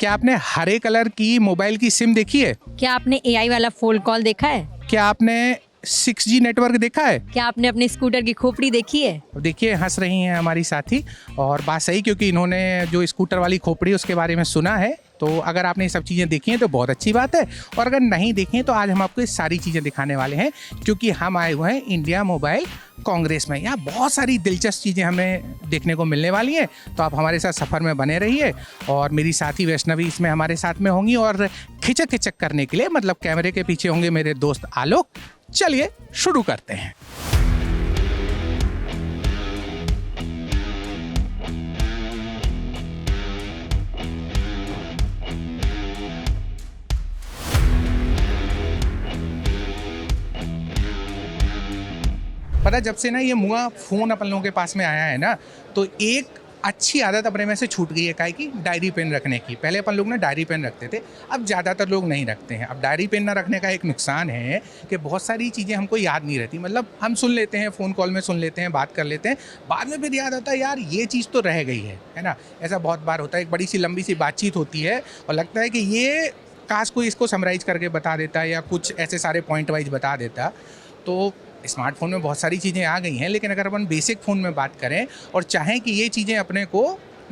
क्या आपने हरे कलर की मोबाइल की सिम देखी है? क्या आपने एआई वाला फोन कॉल देखा है? क्या आपने 6G नेटवर्क देखा है? क्या आपने अपने स्कूटर की खोपड़ी देखी है? अब देखिए हंस रही हैं हमारी साथी, और बात सही, क्योंकि इन्होंने जो स्कूटर वाली खोपड़ी उसके बारे में सुना है। तो अगर आपने ये सब चीज़ें देखी हैं तो बहुत अच्छी बात है, और अगर नहीं देखी हैं तो आज हम आपको ये सारी चीज़ें दिखाने वाले हैं, क्योंकि हम आए हुए हैं इंडिया मोबाइल कांग्रेस में। यहाँ बहुत सारी दिलचस्प चीज़ें हमें देखने को मिलने वाली हैं, तो आप हमारे साथ सफ़र में बने रहिए। और मेरी साथी वैष्णवी इसमें हमारे साथ में होंगी, और खिचक खिचक करने के लिए मतलब कैमरे के पीछे होंगे मेरे दोस्त आलोक। चलिए शुरू करते हैं। पता जब से ना ये मुआ फ़ोन अपन लोगों के पास में आया है ना, तो एक अच्छी आदत अपने में से छूट गई है, काहे की डायरी पेन रखने की। पहले अपन लोग ना डायरी पेन रखते थे, अब ज़्यादातर लोग नहीं रखते हैं। अब डायरी पेन ना रखने का एक नुकसान है कि बहुत सारी चीज़ें हमको याद नहीं रहती। मतलब हम सुन लेते हैं, फ़ोन कॉल में सुन लेते हैं, बात कर लेते हैं, बाद में फिर याद आता है यार ये चीज़ तो रह गई है ना। ऐसा बहुत बार होता है, एक बड़ी सी लंबी सी बातचीत होती है और लगता है कि ये काश कोई इसको समराइज़ करके बता देता या कुछ ऐसे सारे पॉइंट वाइज बता देता। तो स्मार्टफोन में बहुत सारी चीज़ें आ गई हैं, लेकिन अगर अपन बेसिक फ़ोन में बात करें और चाहें कि ये चीज़ें अपने को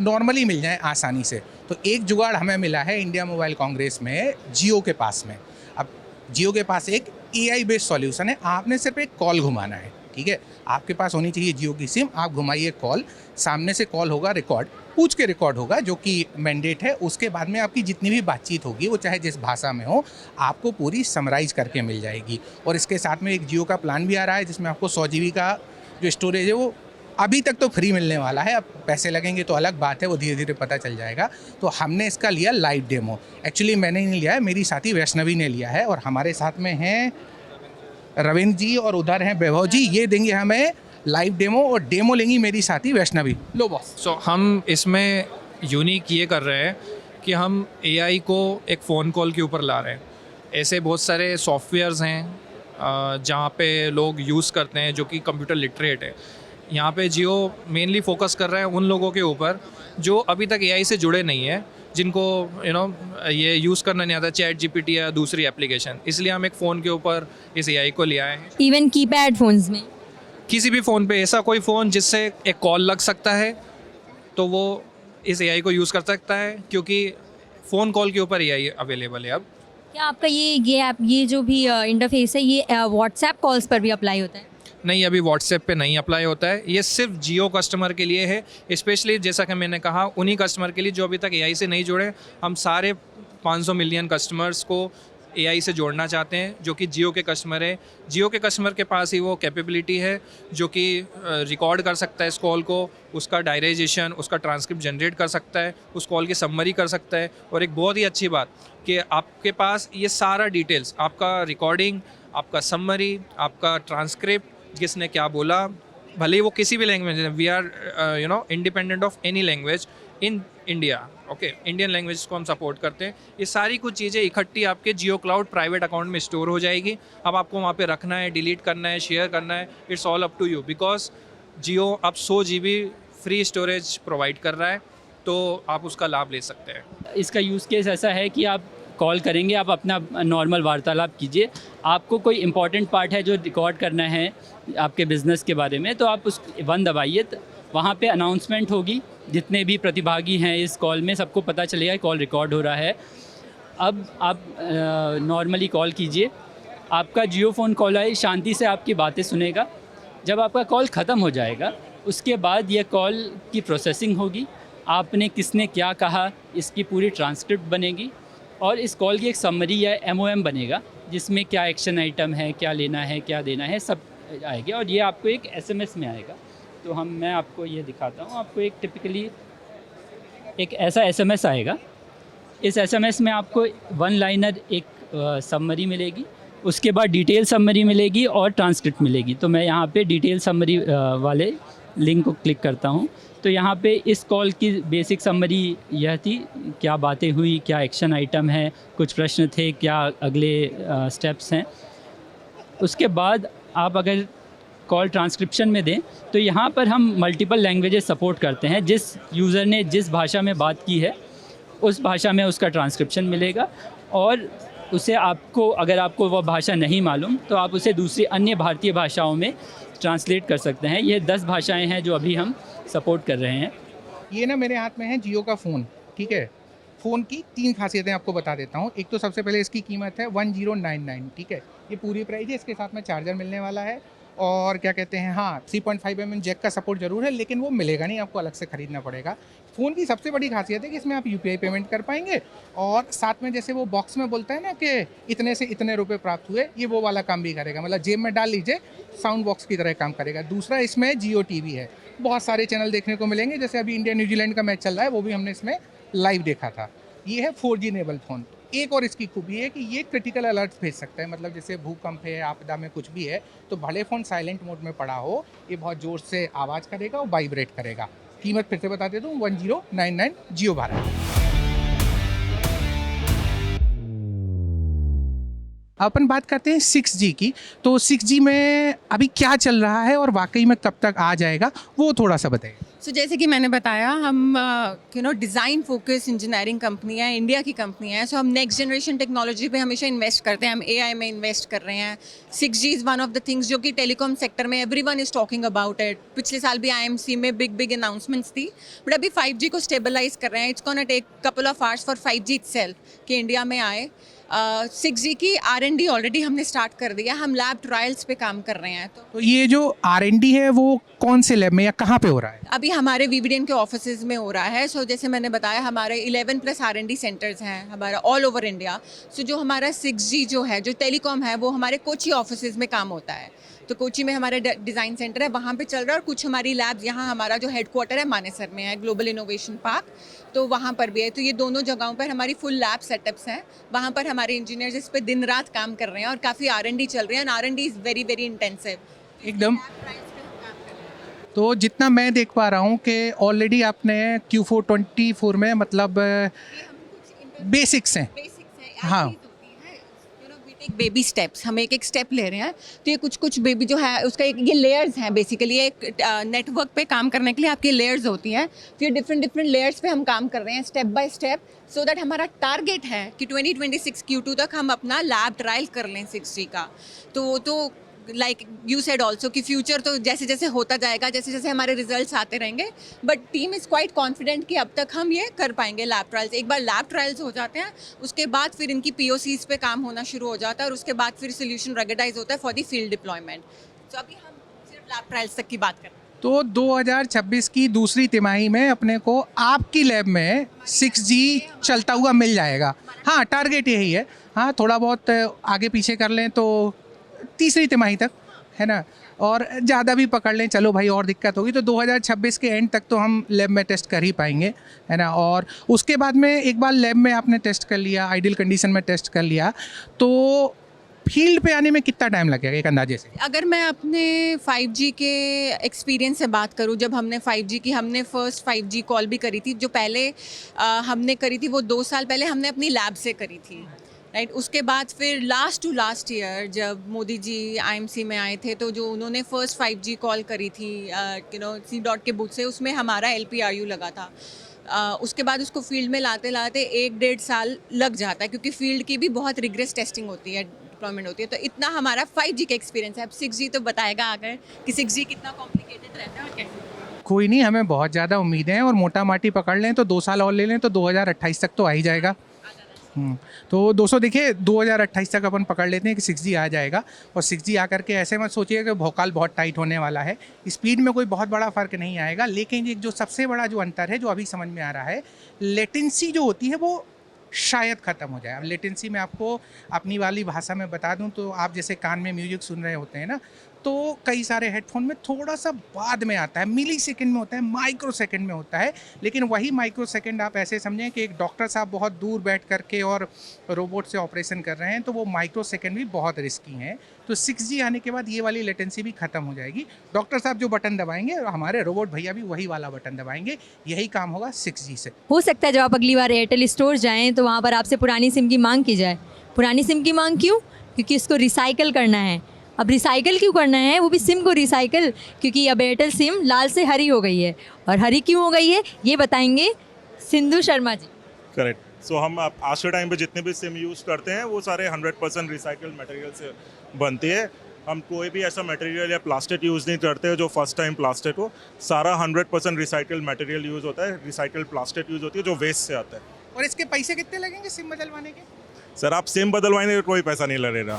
नॉर्मली मिल जाएं आसानी से, तो एक जुगाड़ हमें मिला है इंडिया मोबाइल कांग्रेस में जियो के पास में। अब जियो के पास एक एआई बेस्ड सॉल्यूशन है। आपने सिर्फ एक कॉल घुमाना है, ठीक है। आपके पास होनी चाहिए जियो की सिम, आप घुमाइए कॉल, सामने से कॉल होगा रिकॉर्ड, पूछ के रिकॉर्ड होगा, जो कि मैंडेट है। उसके बाद में आपकी जितनी भी बातचीत होगी वो चाहे जिस भाषा में हो, आपको पूरी समराइज़ करके मिल जाएगी। और इसके साथ में एक जियो का प्लान भी आ रहा है, जिसमें आपको 100 GB का जो स्टोरेज है वो अभी तक तो फ्री मिलने वाला है। अब पैसे लगेंगे तो अलग बात है, वो धीरे धीरे पता चल जाएगा। तो हमने इसका लिया लाइव डेमो। एक्चुअली मैंने नहीं लिया है, मेरी साथी वैष्णवी ने लिया है, और हमारे साथ में हैं रविंद्र जी और उधर हैं वैभव जी। ये देंगे हमें लाइव डेमो, और डेमो लेंगी मेरी साथी वैष्णवी। लो बॉस। सो हम इसमें यूनिक ये कर रहे हैं कि हम एआई को एक फ़ोन कॉल के ऊपर ला रहे हैं। ऐसे बहुत सारे सॉफ्टवेयर्स हैं जहाँ पे लोग यूज़ करते हैं जो कि कंप्यूटर लिटरेट है। यहाँ पे जियो मेनली फोकस कर रहा है उन लोगों के ऊपर जो अभी तक एआई से जुड़े नहीं हैं, जिनको ये यूज़ करना नहीं आता, चैट जीपीटी या दूसरी एप्लीकेशन। इसलिए हम एक फ़ोन के ऊपर इस एआई को ले आए हैं। इवन कीपैड फोन्स में, किसी भी फ़ोन पे ऐसा कोई फ़ोन जिससे एक कॉल लग सकता है तो वो इस एआई को यूज़ कर सकता है, क्योंकि फ़ोन कॉल के ऊपर एआई अवेलेबल है अब। क्या आपका ये जो भी इंटरफेस है ये व्हाट्सएप कॉल्स पर भी अप्लाई होता है? नहीं, अभी व्हाट्सएप पे नहीं अप्लाई होता है। ये सिर्फ जियो कस्टमर के लिए है, स्पेशली जैसा कि मैंने कहा उन्हीं कस्टमर के लिए जो अभी तक एआई से नहीं जुड़े। हम सारे 500 मिलियन कस्टमर्स को एआई से जोड़ना चाहते हैं, जो कि जियो के कस्टमर है। जियो के कस्टमर के पास ही वो कैपेबिलिटी है जो कि रिकॉर्ड कर सकता है इस कॉल को, उसका डायराइजेशन, उसका ट्रांसक्रिप्ट जनरेट कर सकता है, उस कॉल की समरी कर सकता है। और एक बहुत ही अच्छी बात कि आपके पास ये सारा डिटेल्स, आपका रिकॉर्डिंग, आपका समरी, आपका ट्रांसक्रिप्ट, किसने क्या बोला, भले ही वो किसी भी लैंग्वेज में, we are independent of any language in India. Okay, Indian language को हम सपोर्ट करते हैं। ये सारी कुछ चीज़ें इकट्ठी आपके जियो क्लाउड प्राइवेट अकाउंट में स्टोर हो जाएगी। अब आपको वहाँ पे रखना है, डिलीट करना है, शेयर करना है, it's all up to you. Because Jio अब 100 GB फ्री स्टोरेज प्रोवाइड कर रहा है, तो आप उसका लाभ ले सकते हैं। इसका यूज़ केस ऐसा है कि आप कॉल करेंगे, आप अपना नॉर्मल वार्तालाप कीजिए। आपको कोई इंपॉर्टेंट पार्ट है जो रिकॉर्ड करना है आपके बिज़नेस के बारे में, तो आप उस 1 दबाइए, वहाँ पे अनाउंसमेंट होगी। जितने भी प्रतिभागी हैं इस कॉल में सबको पता चलेगा कॉल रिकॉर्ड हो रहा है। अब आप नॉर्मली कॉल कीजिए, आपका जियो फ़ोन कॉल आए, शांति से आपकी बातें सुनेगा। जब आपका कॉल ख़त्म हो जाएगा उसके बाद ये कॉल की प्रोसेसिंग होगी, आपने किसने क्या कहा इसकी पूरी ट्रांसक्रिप्ट बनेगी, और इस कॉल की एक समरी या MOM बनेगा जिसमें क्या एक्शन आइटम है, क्या लेना है, क्या देना है, सब आएगा। और ये आपको एक SMS में आएगा। तो मैं आपको ये दिखाता हूँ। आपको एक टिपिकली एक ऐसा SMS आएगा। इस SMS में आपको 1 लाइनर एक समरी मिलेगी, उसके बाद डिटेल समरी मिलेगी और ट्रांसक्रिप्ट मिलेगी। तो मैं यहाँ पे डिटेल समरी वाले लिंक को क्लिक करता हूँ। तो यहाँ पे इस कॉल की बेसिक समरी यह थी, क्या बातें हुई, क्या एक्शन आइटम है, कुछ प्रश्न थे, क्या अगले स्टेप्स हैं। उसके बाद आप अगर कॉल ट्रांसक्रिप्शन में दें तो यहाँ पर हम मल्टीपल लैंग्वेजेस सपोर्ट करते हैं। जिस यूज़र ने जिस भाषा में बात की है उस भाषा में उसका ट्रांसक्रिप्शन मिलेगा, और उसे आपको, अगर आपको वह भाषा नहीं मालूम तो आप उसे दूसरी अन्य भारतीय भाषाओं में ट्रांसलेट कर सकते हैं। ये 10 भाषाएं हैं जो अभी हम सपोर्ट कर रहे हैं। ये ना मेरे हाथ में है जियो का फ़ोन, ठीक है। फ़ोन की 3 खासियतें आपको बता देता हूँ। एक तो सबसे पहले इसकी कीमत है 1099, ठीक है। ये पूरी प्राइस है, इसके साथ में चार्जर मिलने वाला है, और क्या कहते हैं, हाँ 3.5mm जैक का सपोर्ट ज़रूर है, लेकिन वो मिलेगा नहीं, आपको अलग से ख़रीदना पड़ेगा। फ़ोन की सबसे बड़ी खासियत है कि इसमें आप UPI पेमेंट कर पाएंगे, और साथ में जैसे वो बॉक्स में बोलता है ना कि इतने से इतने रुपए प्राप्त हुए, ये वो वाला काम भी करेगा, मतलब जेब में डाल लीजिए, साउंड बॉक्स की तरह काम करेगा। दूसरा इसमें Jio TV है, बहुत सारे चैनल देखने को मिलेंगे, जैसे अभी इंडिया न्यूजीलैंड का मैच चल रहा है, वो भी हमने इसमें लाइव देखा था। ये है 4G इनेबल फ़ोन। एक और इसकी खूबी है कि ये क्रिटिकल अलर्ट भेज सकता है, मतलब जैसे भूकंप है, आपदा में कुछ भी है, तो भले फ़ोन साइलेंट मोड में पड़ा हो, ये बहुत ज़ोर से आवाज़ करेगा और वाइब्रेट करेगा। कीमत फिर से बता देता हूँ, 1099 जियो भारत। अपन बात करते हैं 6G की। तो 6G में अभी क्या चल रहा है और वाकई में कब तक आ जाएगा, वो थोड़ा सा बताइए। सो जैसे कि मैंने बताया, हम डिज़ाइन फोकस इंजीनियरिंग कंपनी है, इंडिया की कंपनी है। सो हम नेक्स्ट जनरेशन टेक्नोलॉजी पे हमेशा इन्वेस्ट करते हैं, हम AI में इन्वेस्ट कर रहे हैं। 6G is one of the things जो कि टेलीकॉम सेक्टर में everyone is talking about it. पिछले साल भी IMC में बिग अनाउंसमेंट्स थी, बट अभी 5G को स्टेबलाइज कर रहे हैं। It's gonna take couple of hours for 5G itself कि इंडिया में आए। 6G की R&D ऑलरेडी हमने स्टार्ट कर दिया, हम लैब ट्रायल्स पे काम कर रहे हैं। तो ये जो R&D है वो कौन से लैब में या कहाँ पे हो रहा है? अभी हमारे VVDN के ऑफिसेज में हो रहा है। सो जैसे मैंने बताया, हमारे 11+ R&D सेंटर्स हैं हमारा ऑल ओवर इंडिया। सो जो हमारा 6G जो है, जो टेलीकॉम है, वो हमारे कोची ऑफिसेज में काम होता है। तो कोची में हमारा डिज़ाइन सेंटर है, वहाँ पे चल रहा है, और कुछ हमारी लैब्स, यहाँ हमारा जो हेडक्वार्टर है मानेसर में है, ग्लोबल इनोवेशन पार्क, तो वहाँ पर भी है। तो ये दोनों जगहों पर हमारी फुल लैब सेटअप्स हैं, वहाँ पर हमारे इंजीनियर्स इस पर दिन रात काम कर रहे हैं, और काफ़ी R&D चल रही है, और R&D is very very intensive एकदम। तो जितना मैं देख पा रहा हूँ कि ऑलरेडी आपने Q4 24 में, मतलब बेसिक्स हैं। हाँ। बेबी स्टेप्स, हम एक स्टेप ले रहे हैं। तो ये कुछ बेबी जो है उसका ये लेयर्स हैं। बेसिकली एक नेटवर्क पे काम करने के लिए आपकी लेयर्स होती हैं, तो ये डिफरेंट लेयर्स पे हम काम कर रहे हैं step by step, so that हमारा टारगेट है कि 2026 Q2 तक हम अपना लैब ट्रायल कर लें 6G का। तो लाइक यू सेड ऑल्सो कि फ्यूचर तो जैसे जैसे होता जाएगा, जैसे जैसे हमारे रिजल्ट्स आते रहेंगे, but team is quite confident कि अब तक हम ये कर पाएंगे लैब ट्रायल्स। एक बार लैब ट्रायल्स हो जाते हैं, उसके बाद फिर इनकी POCs पे काम होना शुरू हो जाता है, और उसके बाद फिर सोल्यूशन रेगुलाइज होता है फॉर द फील्ड डिप्लॉयमेंट। तो अभी हम सिर्फ लैब ट्रायल्स तक की बात कर रहे हैं। तो 2026 की दूसरी तिमाही में अपने को आपकी लैब में 6G चलता हुआ मिल जाएगा। हाँ, टारगेट यही है। हाँ, थोड़ा बहुत आगे पीछे कर लें तो तीसरी तिमाही तक, है ना, और ज़्यादा भी पकड़ लें, चलो भाई और दिक्कत होगी तो 2026 के एंड तक तो हम लैब में टेस्ट कर ही पाएंगे, है ना। और उसके बाद में एक बार लैब में आपने टेस्ट कर लिया, आइडियल कंडीशन में टेस्ट कर लिया, तो फील्ड पे आने में कितना टाइम लगेगा एक अंदाजे से? अगर मैं अपने 5G के एक्सपीरियंस से बात करूं, जब हमने 5G की हमने फर्स्ट 5G कॉल भी करी थी, जो पहले हमने करी थी वो 2 साल पहले हमने अपनी लैब से करी थी, राइट। उसके बाद फिर लास्ट ईयर जब मोदी जी IMC में आए थे, तो जो उन्होंने फर्स्ट 5G कॉल करी थी C.DOT के बूथ से, उसमें हमारा LPRU लगा था। उसके बाद उसको फील्ड में लाते 1-1.5 साल लग जाता है, क्योंकि फील्ड की भी बहुत रिग्रेस टेस्टिंग होती है, डिप्लॉयमेंट होती है। तो इतना हमारा 5G का एक्सपीरियंस है। अब 6G तो बताएगा आकर कि 6G कितना कॉम्प्लिकेटेड रहता है और कैसे। कोई नहीं, हमें बहुत ज़्यादा उम्मीदें हैं, और मोटा माटी पकड़ लें तो 2 साल और ले लें तो 2028 तक तो आ ही जाएगा। तो दोस्तों देखिए, 2028 तक अपन पकड़ लेते हैं कि 6G आ जाएगा। और 6G आकर के ऐसे मत सोचिए कि भोकाल बहुत टाइट होने वाला है, स्पीड में कोई बहुत बड़ा फ़र्क नहीं आएगा। लेकिन एक जो सबसे बड़ा जो अंतर है, जो अभी समझ में आ रहा है, लेटेंसी जो होती है वो शायद ख़त्म हो जाए। अब लेटेंसी में आपको अपनी वाली भाषा में बता दूं तो आप जैसे कान में म्यूजिक सुन रहे होते हैं ना, तो कई सारे हेडफोन में थोड़ा सा बाद में आता है, मिली सेकेंड में होता है, माइक्रो सेकेंड में होता है। लेकिन वही माइक्रो सेकेंड आप ऐसे समझें कि एक डॉक्टर साहब बहुत दूर बैठ करके और रोबोट से ऑपरेशन कर रहे हैं, तो वो माइक्रो सेकेंड भी बहुत रिस्की हैं। तो 6G आने के बाद ये वाली लेटेंसी भी ख़त्म हो जाएगी। डॉक्टर साहब जो बटन दबाएंगे, हमारे रोबोट भैया भी वही वाला बटन दबाएंगे। यही काम होगा 6G से। हो सकता है जब आप अगली बार एयरटेल स्टोर जाएँ तो वहाँ पर आपसे पुरानी सिम की मांग की जाए। पुरानी सिम की मांग क्यों? क्योंकि इसको रिसाइकल करना है। अब रिसाइकल क्यों करना है? वो भी सिम को रिसाइकल, क्योंकि अब एयरटेल सिम लाल से हरी हो गई है। और हरी क्यों हो गई है ये बताएंगे सिंधु शर्मा जी। करेक्ट। सो हम आज के टाइम पे जितने भी सिम यूज़ करते हैं वो सारे 100% रिसाइकल्ड मटेरियल से बनती है। हम कोई भी ऐसा मटेरियल या प्लास्टिक यूज़ नहीं करते जो फर्स्ट टाइम प्लास्टिक हो। सारा 100% रिसाइकल्ड मटेरियल यूज़ होता है, रिसाइकल्ड प्लास्टिक यूज़ होती है जो वेस्ट से आता है। और इसके पैसे कितने लगेंगे सिम बदलवाने के? सर आप सिम बदलवाएंगे तो कोई पैसा नहीं लगेगा।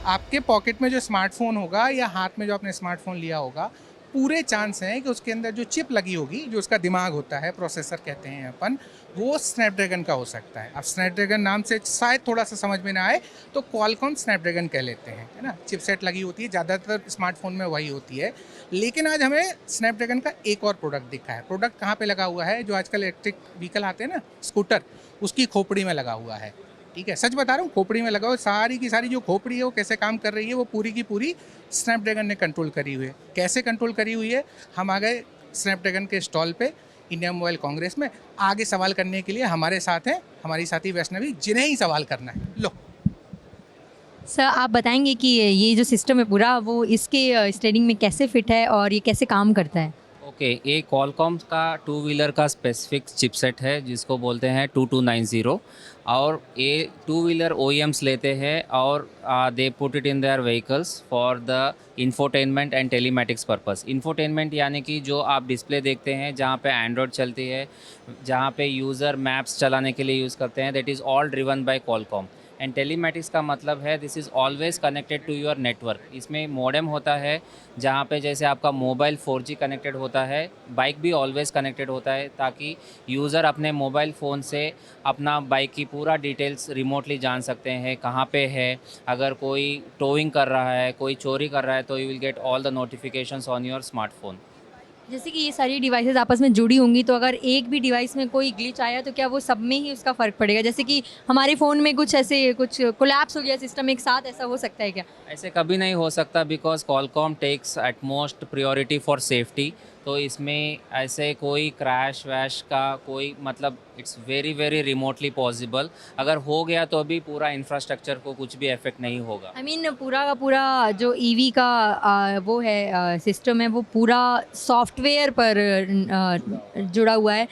आपके पॉकेट में जो स्मार्टफोन होगा या हाथ में जो आपने स्मार्टफोन लिया होगा, पूरे चांस हैं कि उसके अंदर जो चिप लगी होगी, जो उसका दिमाग होता है, प्रोसेसर कहते हैं अपन, वो स्नैपड्रैगन का हो सकता है। अब स्नैपड्रैगन नाम से शायद थोड़ा सा समझ में ना आए तो क्वालकॉम स्नैपड्रैगन कह लेते हैं, है ना। चिपसेट लगी होती है, ज़्यादातर स्मार्टफोन में वही होती है। लेकिन आज हमें स्नैपड्रैगन का एक और प्रोडक्ट दिखा है। प्रोडक्ट कहाँ पे लगा हुआ है? जो आजकल इलेक्ट्रिक व्हीकल आते हैं ना, स्कूटर, उसकी खोपड़ी में लगा हुआ है। ठीक है, सच बता रहा हूँ, खोपड़ी में लगा हुआ। सारी की सारी जो खोपड़ी है वो कैसे काम कर रही है, वो पूरी की पूरी स्नैपड्रैगन ने कंट्रोल करी हुई है। कैसे कंट्रोल करी हुई है? हम आ गए स्नैपड्रैगन के स्टॉल पे इंडिया मोबाइल कांग्रेस में। आगे सवाल करने के लिए हमारे साथ हैं हमारी साथी वैष्णवी, जिन्हें ही सवाल करना है। लो सर, आप बताएंगे कि ये जो सिस्टम है पूरा, वो इसके स्टेडिंग में कैसे फिट है और ये कैसे काम करता है? ओके, ये क्वालकॉम का 2 व्हीलर का स्पेसिफिक चिपसेट है जिसको बोलते हैं 2290। और ये 2 व्हीलर OEMs लेते हैं और they put it in their vehicles for the infotainment and telematics purpose. Infotainment यानी कि जो आप डिस्प्ले देखते हैं जहाँ पे एंड्रॉयड चलती है, जहाँ पे यूज़र मैप्स चलाने के लिए यूज़ करते हैं, that is all driven by Qualcomm. And telematics का मतलब है this is always connected to your network. इसमें मॉडेम होता है जहाँ पे जैसे आपका मोबाइल 4G कनेक्टेड होता है, बाइक भी ऑलवेज कनेक्टेड होता है, ताकि यूज़र अपने मोबाइल फ़ोन से अपना बाइक की पूरा डिटेल्स रिमोटली जान सकते हैं, कहाँ पे है। अगर कोई टोइंग कर रहा है, कोई चोरी कर रहा है, तो you will get all the notifications on your smartphone. जैसे कि ये सारी डिवाइसेस आपस में जुड़ी होंगी, तो अगर एक भी डिवाइस में कोई ग्लिच आया तो क्या वो सब में ही उसका फ़र्क पड़ेगा? जैसे कि हमारे फ़ोन में कुछ ऐसे कुछ कोलैप्स हो गया सिस्टम एक साथ, ऐसा हो सकता है क्या? ऐसे कभी नहीं हो सकता, because Qualcomm takes utmost priority for safety. तो इसमें ऐसे कोई क्रैश वैश का कोई मतलब it's very very remotely possible. अगर हो गया तो अभी पूरा इंफ्रास्ट्रक्चर को कुछ भी इफेक्ट नहीं होगा। आई मीन पूरा का पूरा जो ईवी का वो है सिस्टम है, वो पूरा सॉफ्टवेयर पर जुड़ा हुआ है,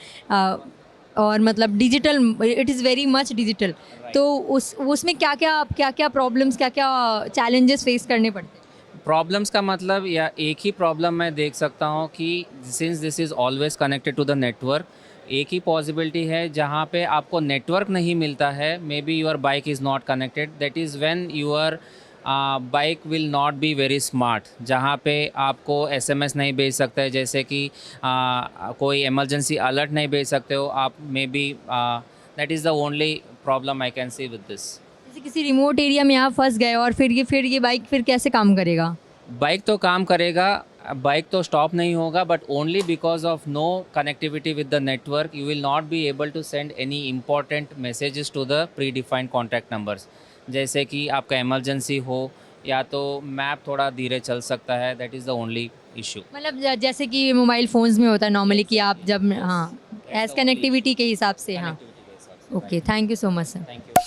और मतलब digital, it is very much digital. तो उसमें क्या क्या प्रॉब्लम्स, क्या क्या चैलेंजेस फेस करने पड़ते हैं? प्रॉब्लम्स का मतलब या एक ही प्रॉब्लम मैं देख सकता हूँ कि since this is always connected to the network, एक ही पॉसिबिलिटी है जहाँ पे आपको नेटवर्क नहीं मिलता है, may be your bike is not connected, that is when your bike will not be very smart. जहाँ पे आपको SMS नहीं भेज सकते हैं, जैसे कि कोई इमरजेंसी अलर्ट नहीं भेज सकते हो आप, may be that is the only problem I can see with this. जैसे किसी रिमोट एरिया में आप फंस गए और फिर ये बाइक फिर कैसे काम करेगा? बाइक तो काम करेगा, बाइक तो स्टॉप नहीं होगा, but only because of no connectivity with the network you will not be able to send any important messages to the predefined contact numbers. जैसे कि आपका इमरजेंसी हो या तो मैप थोड़ा धीरे चल सकता है, that is the only issue. मतलब जैसे कि मोबाइल फ़ोन्स में होता है नॉर्मली कि आप जब, हाँ, एज कनेक्टिविटी के हिसाब से, हाँ। Okay, thank you so much sir. Thank you.